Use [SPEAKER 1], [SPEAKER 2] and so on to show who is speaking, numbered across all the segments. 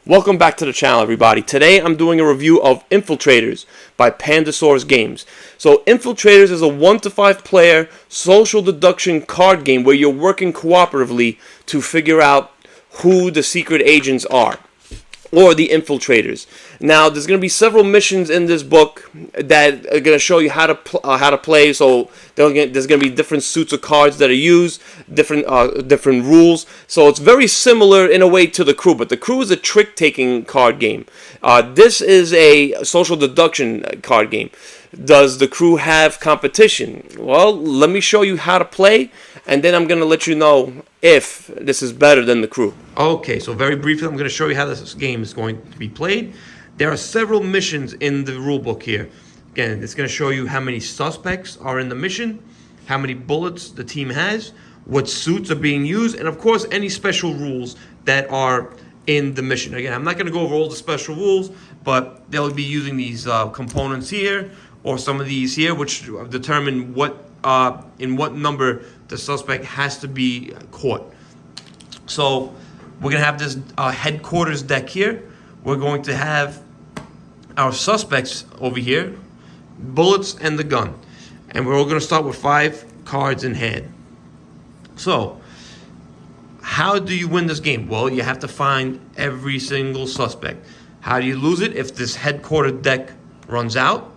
[SPEAKER 1] Welcome back to the channel, everybody. Today I'm doing a review of Infiltrators by Pandasaurus Games. So Infiltrators is a 1 to 5 player social deduction card game where you're working cooperatively to figure out who the secret agents are, or the Infiltrators. Now, there's going to be several missions in this book that are going to show you how to play. So there's going to be different suits of cards that are used, different rules. So it's very similar in a way to the Crew, but the Crew is a trick-taking card game. This is a social deduction card game. Does the Crew have competition? Well, let me show you how to play, and then I'm going to let you know if this is better than the Crew. Okay, so very briefly, I'm going to show you how this game is going to be played. There are several missions in the rulebook here. Again, it's going to show you how many suspects are in the mission, how many bullets the team has, what suits are being used, and of course, any special rules that are in the mission. Again, I'm not going to go over all the special rules, but they'll be using these components here, or some of these here, which determine what in what number the suspect has to be caught. So we're going to have this headquarters deck here. We're going to have our suspects over here, bullets and the gun. And we're all going to start with 5 cards in hand. So how do you win this game? Well, you have to find every single suspect. How do you lose it? If this headquarters deck runs out,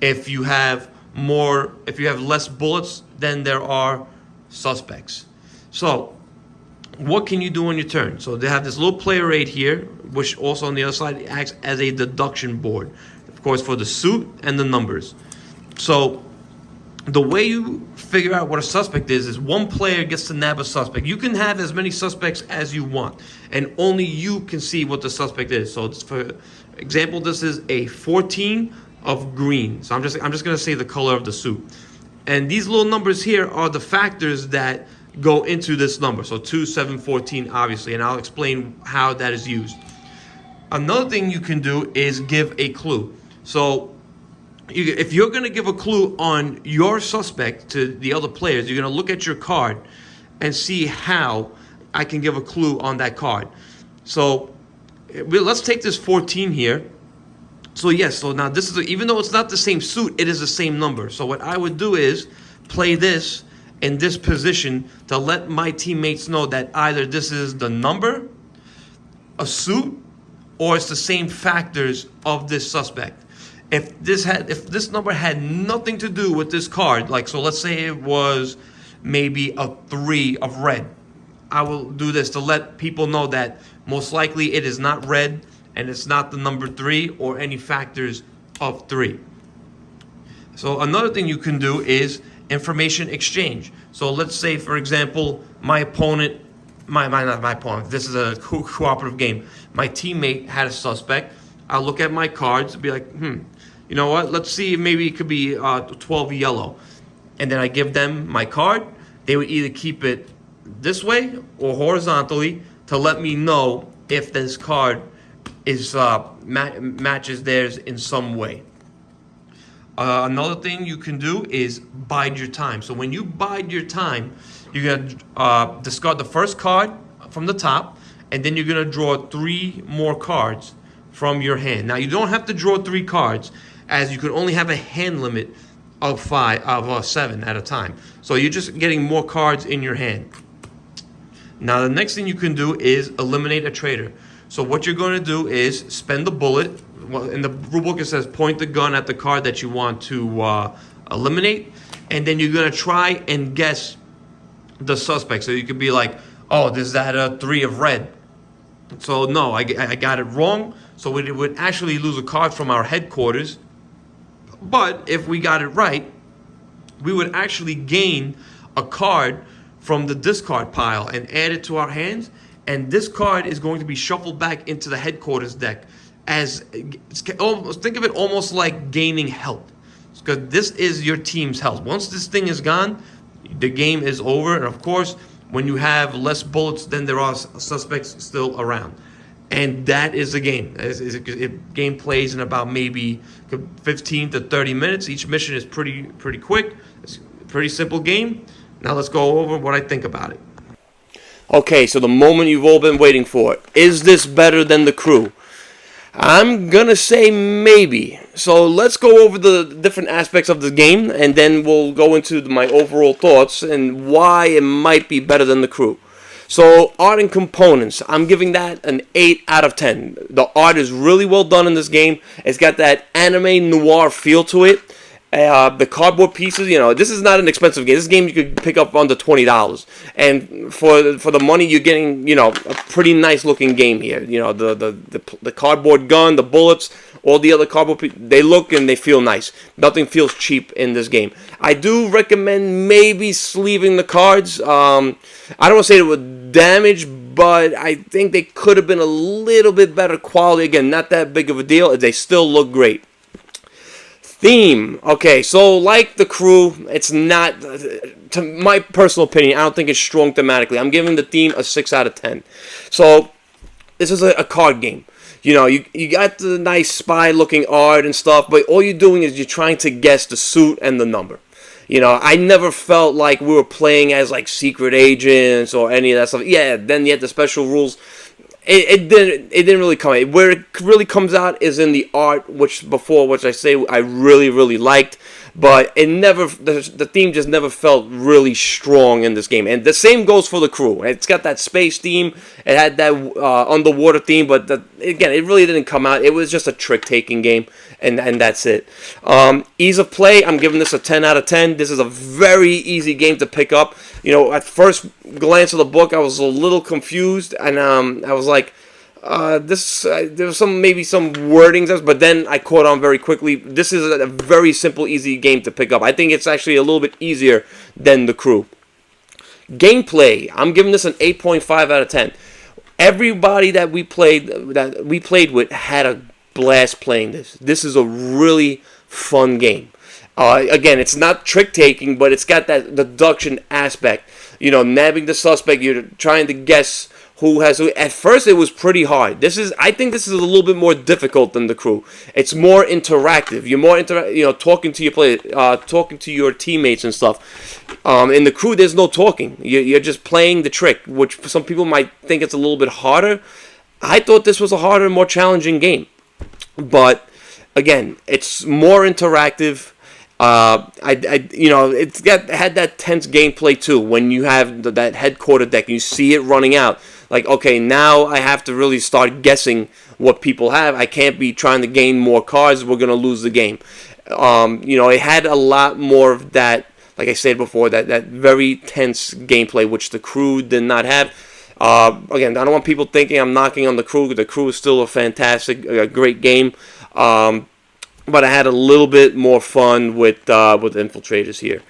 [SPEAKER 1] if you have less bullets than there are suspects. So what can you do on your turn? So they have this little player aid here, which also on the other side acts as a deduction board, of course, for the suit and the numbers. So the way you figure out what a suspect is one player gets to nab a suspect. You can have as many suspects as you want, and only you can see what the suspect is. So it's, for example, this is a 14 of green. So I'm just going to say the color of the suit. And these little numbers here are the factors that go into this number. So 2, 7, 14, obviously, and I'll explain how that is used. Another thing you can do is give a clue. So if you're going to give a clue on your suspect to the other players, you're going to look at your card and see how I can give a clue on that card. So let's take this 14 here. So yes, so now this is, even though it's not the same suit, it is the same number. So what I would do is play this in this position to let my teammates know that either this is the number, a suit, or it's the same factors of this suspect. If this number had nothing to do with this card, like, so let's say it was maybe a 3 of red, I will do this to let people know that most likely it is not red, and it's not the number 3 or any factors of 3. So another thing you can do is information exchange. So let's say, for example, my opponent, not my opponent, this is a cooperative game. My teammate had a suspect. I'll look at my cards and be like, you know what? Let's see, maybe it could be 12 yellow. And then I give them my card. They would either keep it this way or horizontally to let me know if this card is matches theirs in some way. Another thing you can do is bide your time. So when you bide your time, you're gonna discard the first card from the top, and then you're gonna draw 3 more cards from your hand. Now you don't have to draw 3 cards, as you could only have a hand limit of 7 at a time. So you're just getting more cards in your hand. Now the next thing you can do is eliminate a traitor. So what you're going to do is spend the bullet. Well, in the rulebook it says point the gun at the card that you want to eliminate, and then you're going to try and guess the suspect. So you could be like, oh, is that a 3 of red? So no, I got it wrong. So we would actually lose a card from our headquarters. But if we got it right, we would actually gain a card from the discard pile and add it to our hands. And this card is going to be shuffled back into the headquarters deck. Think of it almost like gaining health, because this is your team's health. Once this thing is gone, the game is over. And of course, when you have less bullets, then there are suspects still around. And that is the game. Game plays in about maybe 15 to 30 minutes. Each mission is pretty quick. It's a pretty simple game. Now let's go over what I think about it. Okay, so the moment you've all been waiting for. Is this better than the crew? I'm gonna say maybe. So let's go over the different aspects of the game, and then we'll go into my overall thoughts and why it might be better than the crew. So art and components, I'm giving that an 8 out of 10. The art is really well done in this game. It's got that anime noir feel to it. The cardboard pieces, this is not an expensive game. This game you could pick up under $20, and for the money you're getting, a pretty nice looking game here. The cardboard gun, the bullets, all the other cardboard they look and they feel nice. Nothing feels cheap in this game. I do recommend maybe sleeving the cards. I don't want to say it was damaged, but I think they could have been a little bit better quality. Again, not that big of a deal. They still look great. Theme. Okay, so like the crew, it's not, to my personal opinion, I don't think it's strong thematically. I'm giving the theme a 6 out of 10. So, this is a card game. You got the nice spy-looking art and stuff, but all you're doing is you're trying to guess the suit and the number. I never felt like we were playing as like secret agents or any of that stuff. Yeah, then you had the special rules. It didn't really come out. Where it really comes out is in the art, which I say I really, really liked, but it never, the theme just never felt really strong in this game. And the same goes for the crew. It's got that space theme, it had that underwater theme, but again, it really didn't come out. It was just a trick-taking game, and that's it. Ease of play, I'm giving this a 10 out of 10. This is a very easy game to pick up. At first glance of the book, I was a little confused, and I was like, there was maybe some wordings, but then I caught on very quickly. This is a very simple, easy game to pick up. I think it's actually a little bit easier than the crew. Gameplay, I'm giving this an 8.5 out of 10. Everybody that we played with had a blast playing this. This is a really fun game. Again, it's not trick-taking, but it's got that deduction aspect. Nabbing the suspect, you're trying to guess who has who. At first, it was pretty hard. I think this is a little bit more difficult than the crew. It's more interactive. You're more talking to your talking to your teammates and stuff. In the crew, there's no talking. You're just playing the trick, which some people might think it's a little bit harder. I thought this was a harder, more challenging game, but again, it's more interactive. It's had that tense gameplay too. When you have that headquarter deck, you see it running out. Like, okay, now I have to really start guessing what people have. I can't be trying to gain more cards. We're gonna lose the game. It had a lot more of that. Like I said before, that very tense gameplay, which the crew did not have. Again, I don't want people thinking I'm knocking on the crew. The crew is still a fantastic, great game. But I had a little bit more fun with Infiltrators here.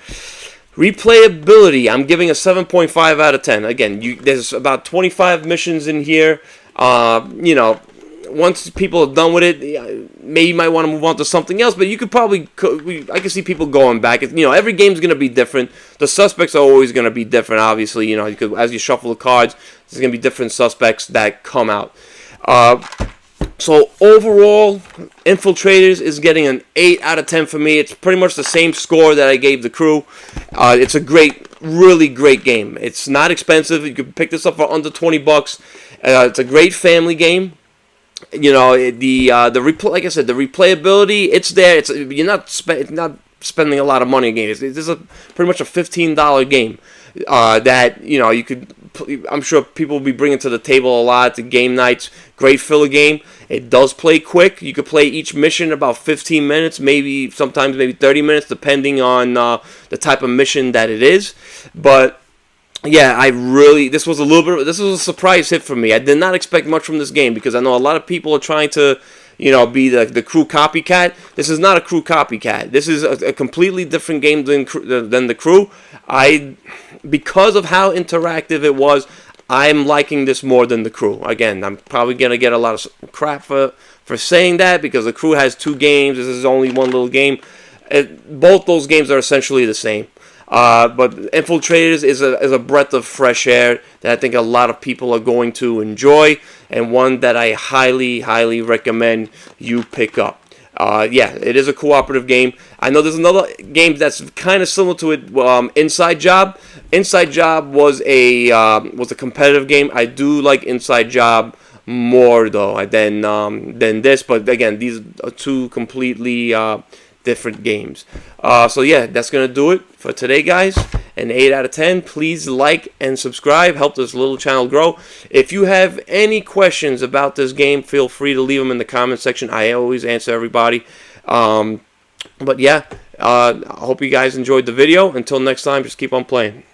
[SPEAKER 1] Replayability, I'm giving a 7.5 out of 10. Again, there's about 25 missions in here. Once people are done with it, maybe you might want to move on to something else. But you could probably, I can see people going back. Every game's going to be different. The suspects are always going to be different. Obviously, as you shuffle the cards, there's going to be different suspects that come out. So overall, Infiltrators is getting an 8 out of 10 for me. It's pretty much the same score that I gave the crew. It's a really great game. It's not expensive. You can pick this up for under $20. It's a great family game. Like I said, the replayability, it's there. You're not spending a lot of money in games. This is pretty much a $15 game that you could. I'm sure people will be bringing to the table a lot to game nights. Great filler game. It does play quick. You could play each mission about 15 minutes, sometimes 30 minutes, depending on the type of mission that it is. But yeah, this was a surprise hit for me. I did not expect much from this game because I know a lot of people are trying to be the crew copycat. This is not a crew copycat. This is a completely different game than the crew. Because of how interactive it was, I'm liking this more than the crew. Again, I'm probably going to get a lot of crap for saying that because the crew has 2 games. This is only one little game. Both those games are essentially the same. But Infiltrators is a breath of fresh air that I think a lot of people are going to enjoy, and one that I highly, highly recommend you pick up. Yeah, it is a cooperative game. I know there's another game that's kind of similar to it. Inside Job. Inside Job was a competitive game. I do like Inside Job more though than this. But again, these are two completely different games. So yeah, that's gonna do it for today, guys. An 8 out of 10. Please like and subscribe. Help this little channel grow. If you have any questions about this game, feel free to leave them in the comment section. I always answer everybody. But yeah, I hope you guys enjoyed the video. Until next time, just keep on playing.